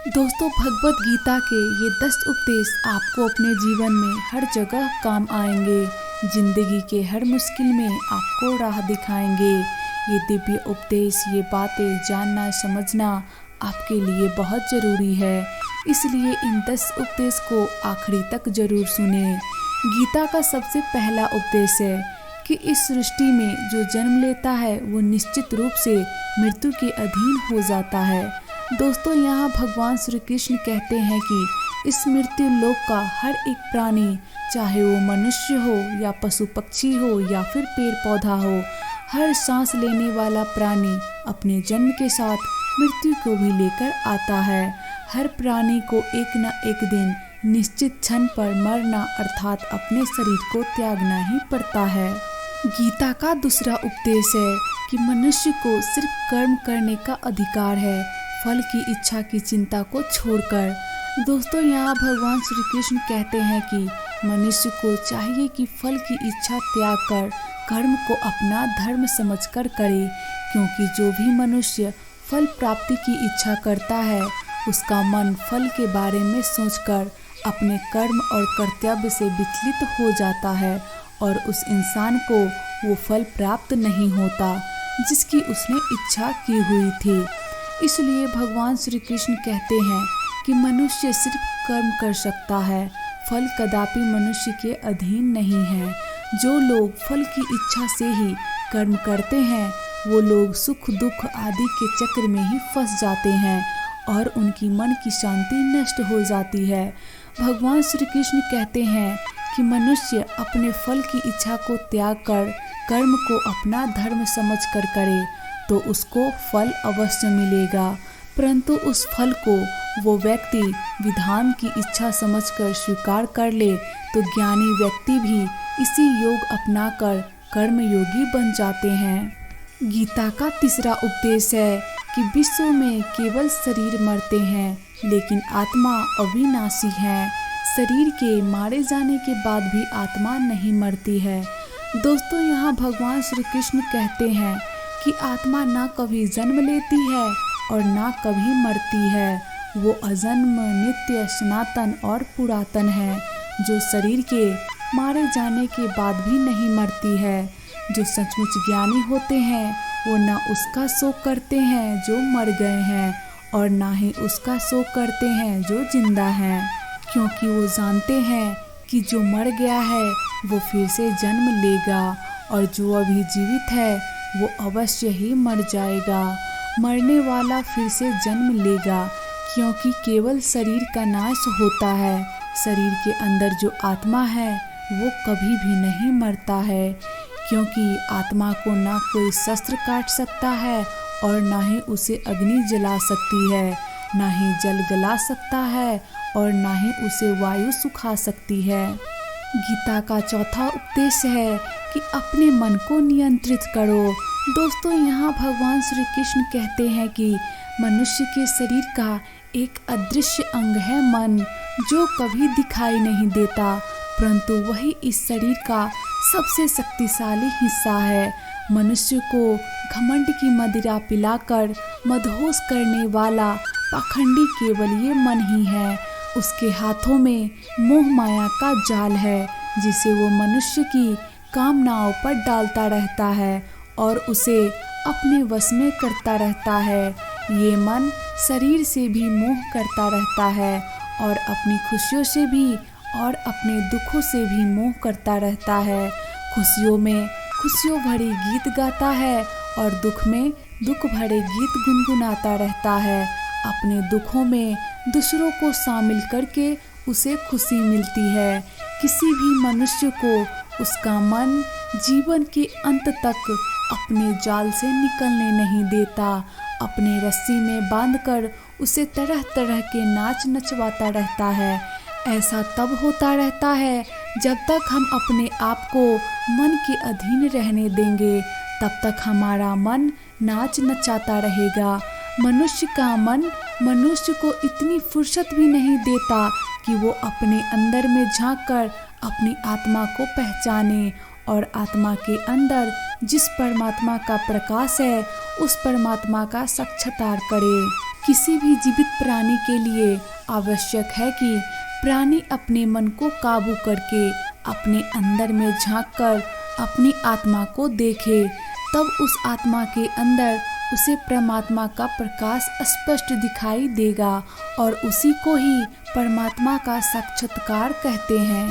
दोस्तों, भगवत गीता के ये 10 उपदेश आपको अपने जीवन में हर जगह काम आएंगे। जिंदगी के हर मुश्किल में आपको राह दिखाएंगे। ये दिव्य उपदेश, ये बातें जानना समझना आपके लिए बहुत ज़रूरी है। इसलिए इन 10 उपदेश को आखिरी तक जरूर सुने। गीता का सबसे पहला उपदेश है कि इस सृष्टि में जो जन्म लेता है वो निश्चित रूप से मृत्यु के अधीन हो जाता है। दोस्तों, यहाँ भगवान श्री कृष्ण कहते हैं कि इस मृत्यु लोक का हर एक प्राणी, चाहे वो मनुष्य हो या पशु पक्षी हो या फिर पेड़ पौधा हो, हर सांस लेने वाला प्राणी अपने जन्म के साथ मृत्यु को भी लेकर आता है। हर प्राणी को एक न एक दिन निश्चित क्षण पर मरना अर्थात अपने शरीर को त्यागना ही पड़ता है। गीता का दूसरा उपदेश है कि मनुष्य को सिर्फ कर्म करने का अधिकार है, फल की इच्छा की चिंता को छोड़कर। दोस्तों, यहाँ भगवान श्री कृष्ण कहते हैं कि मनुष्य को चाहिए कि फल की इच्छा त्याग कर कर्म को अपना धर्म समझकर करे, क्योंकि जो भी मनुष्य फल प्राप्ति की इच्छा करता है उसका मन फल के बारे में सोचकर अपने कर्म और कर्तव्य से विचलित हो जाता है और उस इंसान को वो फल प्राप्त नहीं होता जिसकी उसने इच्छा की हुई थी। इसलिए भगवान श्री कृष्ण कहते हैं कि मनुष्य सिर्फ कर्म कर सकता है, फल कदापि मनुष्य के अधीन नहीं है। जो लोग फल की इच्छा से ही कर्म करते हैं वो लोग सुख दुख आदि के चक्र में ही फंस जाते हैं और उनकी मन की शांति नष्ट हो जाती है। भगवान श्री कृष्ण कहते हैं कि मनुष्य अपने फल की इच्छा को त्याग कर कर्म को अपना धर्म समझकर करे तो उसको फल अवश्य मिलेगा, परंतु उस फल को वो व्यक्ति विधान की इच्छा समझकर स्वीकार कर ले तो ज्ञानी व्यक्ति भी इसी योग अपनाकर कर्मयोगी बन जाते हैं। गीता का तीसरा उपदेश है कि विश्व में केवल शरीर मरते हैं लेकिन आत्मा अविनाशी है। शरीर के मारे जाने के बाद भी आत्मा नहीं मरती है। दोस्तों, यहाँ भगवान श्री कृष्ण कहते हैं कि आत्मा ना कभी जन्म लेती है और ना कभी मरती है। वो अजन्म, नित्य, सनातन और पुरातन है, जो शरीर के मारे जाने के बाद भी नहीं मरती है। जो सचमुच ज्ञानी होते हैं वो ना उसका शोक करते हैं जो मर गए हैं और ना ही उसका शोक करते हैं जो जिंदा हैं, क्योंकि वो जानते हैं कि जो मर गया है वो फिर से जन्म लेगा और जो अभी जीवित है वो अवश्य ही मर जाएगा। मरने वाला फिर से जन्म लेगा, क्योंकि केवल शरीर का नाश होता है। शरीर के अंदर जो आत्मा है वो कभी भी नहीं मरता है, क्योंकि आत्मा को ना कोई शस्त्र काट सकता है और ना ही उसे अग्नि जला सकती है, ना ही जल गला सकता है और ना ही उसे वायु सुखा सकती है। गीता का चौथा उपदेश है कि अपने मन को नियंत्रित करो। दोस्तों, यहाँ भगवान श्री कृष्ण कहते हैं कि मनुष्य के शरीर का एक अदृश्य अंग है मन, जो कभी दिखाई नहीं देता, परंतु वही इस शरीर का सबसे शक्तिशाली हिस्सा है। मनुष्य को घमंड की मदिरा पिलाकर मदहोश करने वाला पाखंडी केवल ये मन ही है। उसके हाथों में मोह माया का जाल है, जिसे वो मनुष्य की कामनाओं पर डालता रहता है और उसे अपने वश में करता रहता है। ये मन शरीर से भी मोह करता रहता है और अपनी खुशियों से भी और अपने दुखों से भी मोह करता रहता है। खुशियों में खुशियों भरे गीत गाता है और दुख में दुख भरे गीत गुनगुनाता रहता है। अपने दुखों में दूसरों को शामिल करके उसे खुशी मिलती है। किसी भी मनुष्य को उसका मन जीवन के अंत तक अपने जाल से निकलने नहीं देता। अपने रस्सी में बांधकर उसे तरह तरह के नाच नचवाता रहता है। ऐसा तब होता रहता है जब तक हम अपने आप को मन के अधीन रहने देंगे, तब तक हमारा मन नाच नचाता रहेगा। मनुष्य का मन मनुष्य को इतनी फुर्सत भी नहीं देता कि वो अपने अंदर में झांककर अपनी आत्मा को पहचाने और आत्मा के अंदर जिस परमात्मा का प्रकाश है उस परमात्मा का साक्षात्कार करे। किसी भी जीवित प्राणी के लिए आवश्यक है कि प्राणी अपने मन को काबू करके अपने अंदर में झांककर अपनी आत्मा को देखे। तब उस आत्मा के अंदर उसे परमात्मा का प्रकाश स्पष्ट दिखाई देगा और उसी को ही परमात्मा का साक्षात्कार कहते हैं।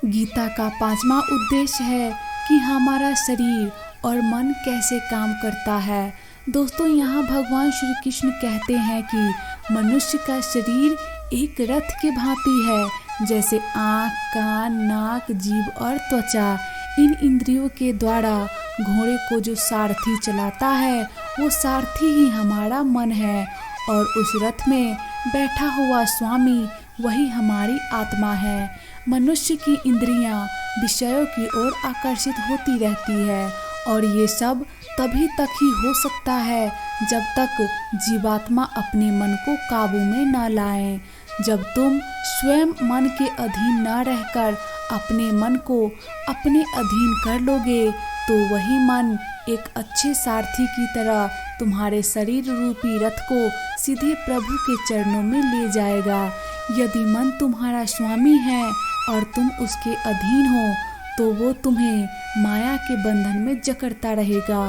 गीता का 5वां उद्देश्य है कि हमारा शरीर और मन कैसे काम करता है। दोस्तों, यहाँ भगवान श्री कृष्ण कहते हैं कि मनुष्य का शरीर एक रथ के भांति है। जैसे आँख, कान, नाक, जीभ और त्वचा, इन इंद्रियों के द्वारा घोड़े को जो सारथी चलाता है वो सारथी ही हमारा मन है और उस रथ में बैठा हुआ स्वामी वही हमारी आत्मा है। मनुष्य की इंद्रियां विषयों की ओर आकर्षित होती रहती है और ये सब तभी तक ही हो सकता है जब तक जीवात्मा अपने मन को काबू में न लाए। जब तुम स्वयं मन के अधीन न रहकर अपने मन को अपने अधीन कर लोगे तो वही मन एक अच्छे सारथी की तरह तुम्हारे शरीर रूपी रथ को सीधे प्रभु के चरणों में ले जाएगा। यदि मन तुम्हारा स्वामी है और तुम उसके अधीन हो तो वो तुम्हें माया के बंधन में जकड़ता रहेगा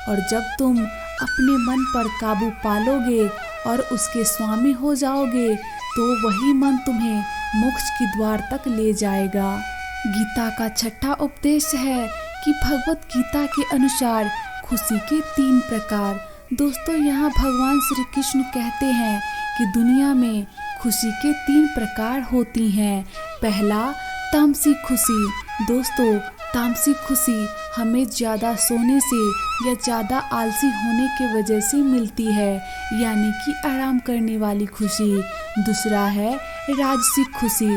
और जब तुम अपने मन पर काबू पालोगे और उसके स्वामी हो जाओगे तो वही मन तुम्हें मोक्ष के द्वार तक ले जाएगा। गीता का 6वां उपदेश है कि भगवत गीता के अनुसार खुशी के 3 प्रकार। दोस्तों, यहाँ भगवान श्री कृष्ण कहते हैं कि दुनिया में खुशी के 3 प्रकार होती हैं। पहला, तामसिक खुशी। दोस्तों, तामसिक खुशी हमें ज़्यादा सोने से या ज़्यादा आलसी होने के वजह से मिलती है, यानी कि आराम करने वाली खुशी। दूसरा है राजसिक खुशी।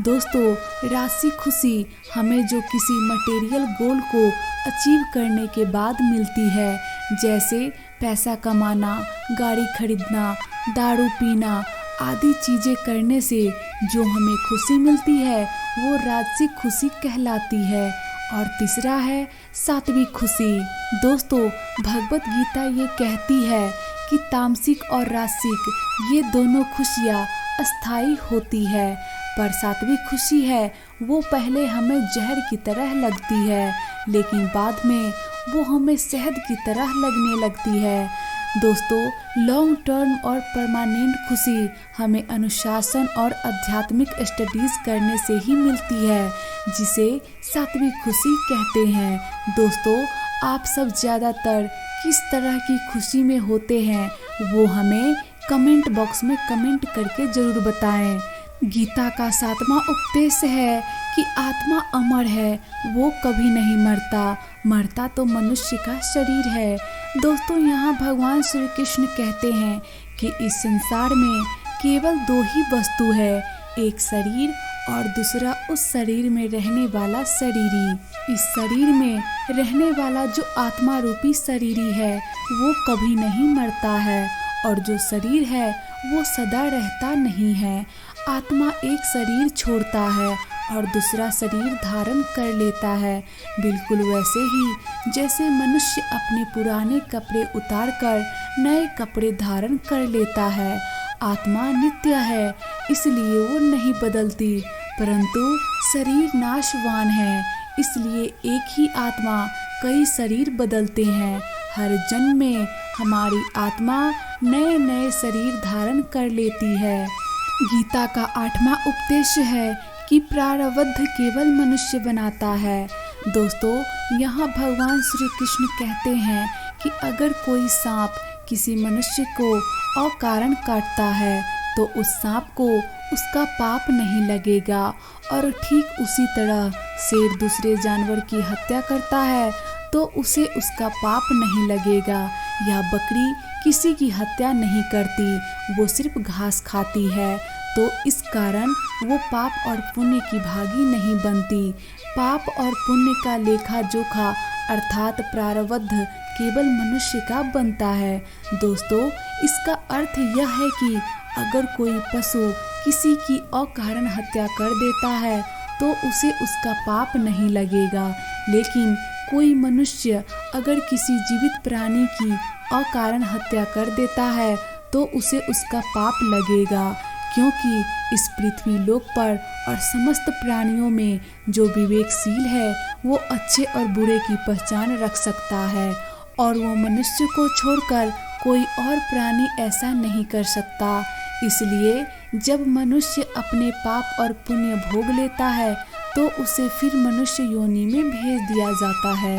दोस्तों, राजसिक खुशी हमें जो किसी मटेरियल गोल को अचीव करने के बाद मिलती है, जैसे पैसा कमाना, गाड़ी खरीदना, दारू पीना आदि चीज़ें करने से जो हमें खुशी मिलती है वो राजसिक खुशी कहलाती है। और तीसरा है सात्विक खुशी। दोस्तों, भगवत गीता ये कहती है कि तामसिक और राजसिक ये दोनों खुशियाँ अस्थायी होती है, पर सात्विक खुशी है वो पहले हमें जहर की तरह लगती है लेकिन बाद में वो हमें शहद की तरह लगने लगती है। दोस्तों, लॉन्ग टर्म और परमानेंट खुशी हमें अनुशासन और आध्यात्मिक स्टडीज करने से ही मिलती है, जिसे सात्विक खुशी कहते हैं। दोस्तों, आप सब ज़्यादातर किस तरह की खुशी में होते हैं वो हमें कमेंट बॉक्स में कमेंट करके ज़रूर बताएं। गीता का 7वां उपदेश है कि आत्मा अमर है, वो कभी नहीं मरता, मरता तो मनुष्य का शरीर है। दोस्तों, यहाँ भगवान श्री कृष्ण कहते हैं कि इस संसार में केवल 2 ही वस्तु है, एक शरीर और दूसरा उस शरीर में रहने वाला शरीरी। इस शरीर में रहने वाला जो आत्मा रूपी शरीरी है वो कभी नहीं मरता है और जो शरीर है वो सदा रहता नहीं है। आत्मा एक शरीर छोड़ता है और दूसरा शरीर धारण कर लेता है, बिल्कुल वैसे ही जैसे मनुष्य अपने पुराने कपड़े उतारकर नए कपड़े धारण कर लेता है। आत्मा नित्य है, इसलिए वो नहीं बदलती, परंतु शरीर नाशवान है, इसलिए एक ही आत्मा कई शरीर बदलते हैं। हर जन्म में हमारी आत्मा नए नए शरीर धारण कर लेती है। गीता का 8वां उपदेश है कि प्रारब्ध केवल मनुष्य बनाता है। दोस्तों, यहाँ भगवान श्री कृष्ण कहते हैं कि अगर कोई सांप किसी मनुष्य को अकारण काटता है तो उस सांप को उसका पाप नहीं लगेगा और ठीक उसी तरह शेर दूसरे जानवर की हत्या करता है तो उसे उसका पाप नहीं लगेगा, या बकरी किसी की हत्या नहीं करती, वो सिर्फ घास खाती है, तो इस कारण वो पाप और पुण्य की भागी नहीं बनती। पाप और पुण्य का लेखा जोखा अर्थात प्रारब्ध केवल मनुष्य का बनता है। दोस्तों, इसका अर्थ यह है कि अगर कोई पशु किसी की अकारण हत्या कर देता है तो उसे उसका पाप नहीं लगेगा, लेकिन कोई मनुष्य अगर किसी जीवित प्राणी की अकारण हत्या कर देता है तो उसे उसका पाप लगेगा, क्योंकि इस पृथ्वी लोक पर और समस्त प्राणियों में जो विवेकशील है वो अच्छे और बुरे की पहचान रख सकता है, और वो मनुष्य को छोड़कर कोई और प्राणी ऐसा नहीं कर सकता। इसलिए जब मनुष्य अपने पाप और पुण्य भोग लेता है तो उसे फिर मनुष्य योनि में भेज दिया जाता है।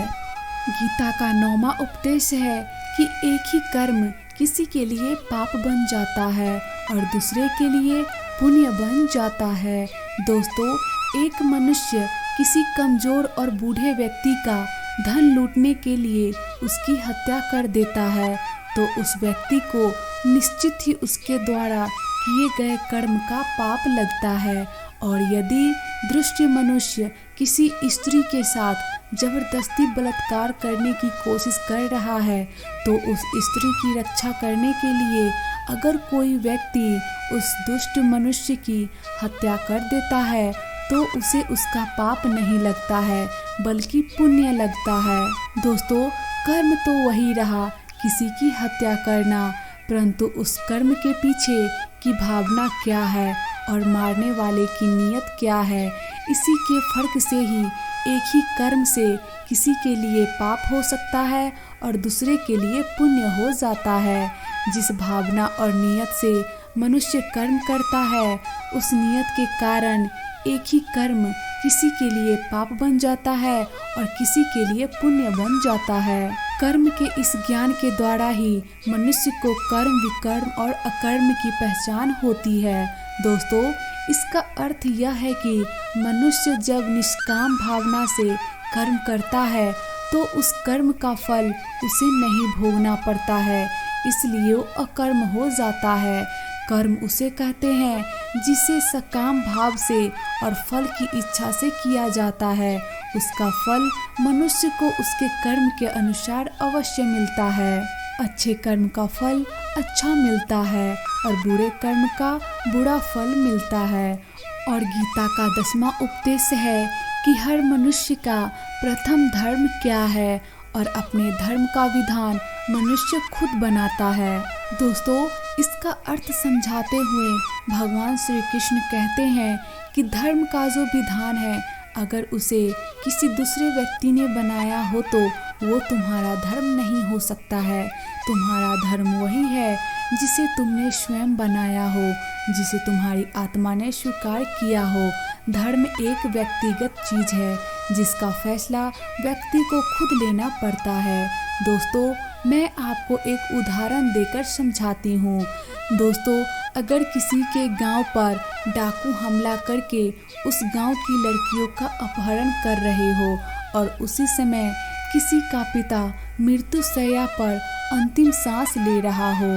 गीता का 9वां उपदेश है कि एक ही कर्म किसी के लिए पाप बन जाता है और दूसरे के लिए पुण्य बन जाता है। दोस्तों, एक मनुष्य किसी कमजोर और बूढ़े व्यक्ति का धन लूटने के लिए उसकी हत्या कर देता है तो उस व्यक्ति को निश्चित ही उसके द्वारा किए गए कर्म का पाप लगता है। और यदि दुष्ट मनुष्य किसी स्त्री के साथ जबरदस्ती बलात्कार करने की कोशिश कर रहा है तो उस स्त्री की रक्षा करने के लिए अगर कोई व्यक्ति उस दुष्ट मनुष्य की हत्या कर देता है तो उसे उसका पाप नहीं लगता है बल्कि पुण्य लगता है। दोस्तों, कर्म तो वही रहा, किसी की हत्या करना, परंतु उस कर्म के पीछे की भावना क्या है और मारने वाले की नीयत क्या है, इसी के फर्क से ही एक ही कर्म से किसी के लिए पाप हो सकता है और दूसरे के लिए पुण्य हो जाता है। जिस भावना और नीयत से मनुष्य कर्म करता है उस नीयत के कारण एक ही कर्म किसी के लिए पाप बन जाता है और किसी के लिए पुण्य बन जाता है। कर्म के इस ज्ञान के द्वारा ही मनुष्य को कर्म, विकर्म और अकर्म की पहचान होती है। दोस्तों, इसका अर्थ यह है कि मनुष्य जब निष्काम भावना से कर्म करता है तो उस कर्म का फल उसे नहीं भोगना पड़ता है, इसलिए वो अकर्म हो जाता है। कर्म उसे कहते हैं जिसे सकाम भाव से और फल की इच्छा से किया जाता है। उसका फल मनुष्य को उसके कर्म के अनुसार अवश्य मिलता है। अच्छे कर्म का फल अच्छा मिलता है और बुरे कर्म का बुरा फल मिलता है। और गीता का 10वां उपदेश है कि हर मनुष्य का प्रथम धर्म क्या है और अपने धर्म का विधान मनुष्य खुद बनाता है। दोस्तों, इसका अर्थ समझाते हुए भगवान श्री कृष्ण कहते हैं कि धर्म का जो विधान है अगर उसे किसी दूसरे व्यक्ति ने बनाया हो तो वो तुम्हारा धर्म नहीं हो सकता है। तुम्हारा धर्म वही है जिसे तुमने स्वयं बनाया हो, जिसे तुम्हारी आत्मा ने स्वीकार किया हो। धर्म एक व्यक्तिगत चीज है जिसका फैसला व्यक्ति को खुद लेना पड़ता है। दोस्तों, मैं आपको एक उदाहरण देकर समझाती हूँ। दोस्तों, अगर किसी के गांव पर डाकू हमला करके उस गांव की लड़कियों का अपहरण कर रहे हो और उसी समय किसी का पिता मृत्युशैया पर अंतिम सांस ले रहा हो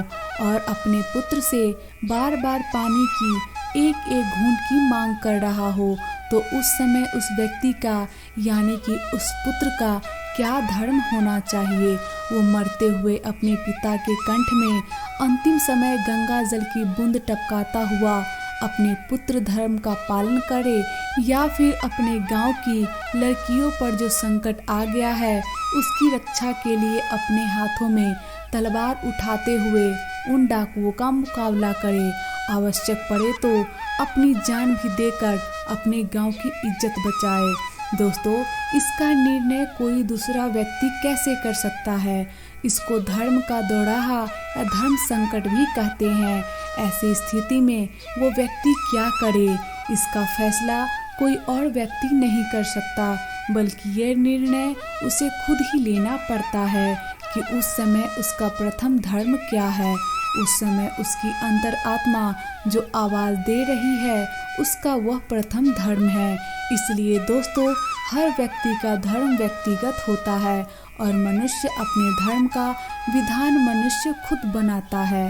और अपने पुत्र से बार बार पानी की एक एक घूंट की मांग कर रहा हो, तो उस समय उस व्यक्ति का यानी कि उस पुत्र का क्या धर्म होना चाहिए? वो मरते हुए अपने पिता के कंठ में अंतिम समय गंगा जल की बूंद टपकाता हुआ अपने पुत्र धर्म का पालन करे, या फिर अपने गांव की लड़कियों पर जो संकट आ गया है उसकी रक्षा के लिए अपने हाथों में तलवार उठाते हुए उन डाकुओं का मुकाबला करे, आवश्यक पड़े तो अपनी जान भी देकर अपने गांव की इज्जत बचाए। दोस्तों, इसका निर्णय कोई दूसरा व्यक्ति कैसे कर सकता है? इसको धर्म का दोराहा या धर्म संकट भी कहते हैं। ऐसी स्थिति में वो व्यक्ति क्या करे, इसका फैसला कोई और व्यक्ति नहीं कर सकता, बल्कि ये निर्णय उसे खुद ही लेना पड़ता है कि उस समय उसका प्रथम धर्म क्या है। उस समय उसकी अंतर आत्मा जो आवाज़ दे रही है उसका वह प्रथम धर्म है। इसलिए दोस्तों, हर व्यक्ति का धर्म व्यक्तिगत होता है और मनुष्य अपने धर्म का विधान मनुष्य खुद बनाता है।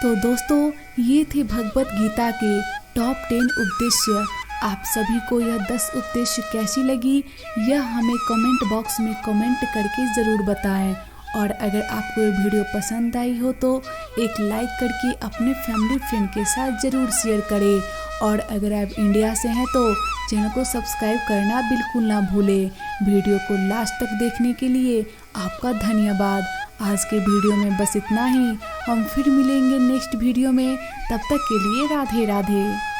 तो दोस्तों, ये थे भगवत गीता के टॉप 10 उपदेश। आप सभी को यह 10 उपदेश कैसी लगी यह हमें कमेंट बॉक्स में कमेंट करके ज़रूर बताएं। और अगर आपको ये वीडियो पसंद आई हो तो एक लाइक करके अपने फैमिली फ्रेंड के साथ ज़रूर शेयर करें। और अगर आप इंडिया से हैं तो चैनल को सब्सक्राइब करना बिल्कुल ना भूलें। वीडियो को लास्ट तक देखने के लिए आपका धन्यवाद। आज के वीडियो में बस इतना ही। हम फिर मिलेंगे नेक्स्ट वीडियो में। तब तक के लिए राधे राधे।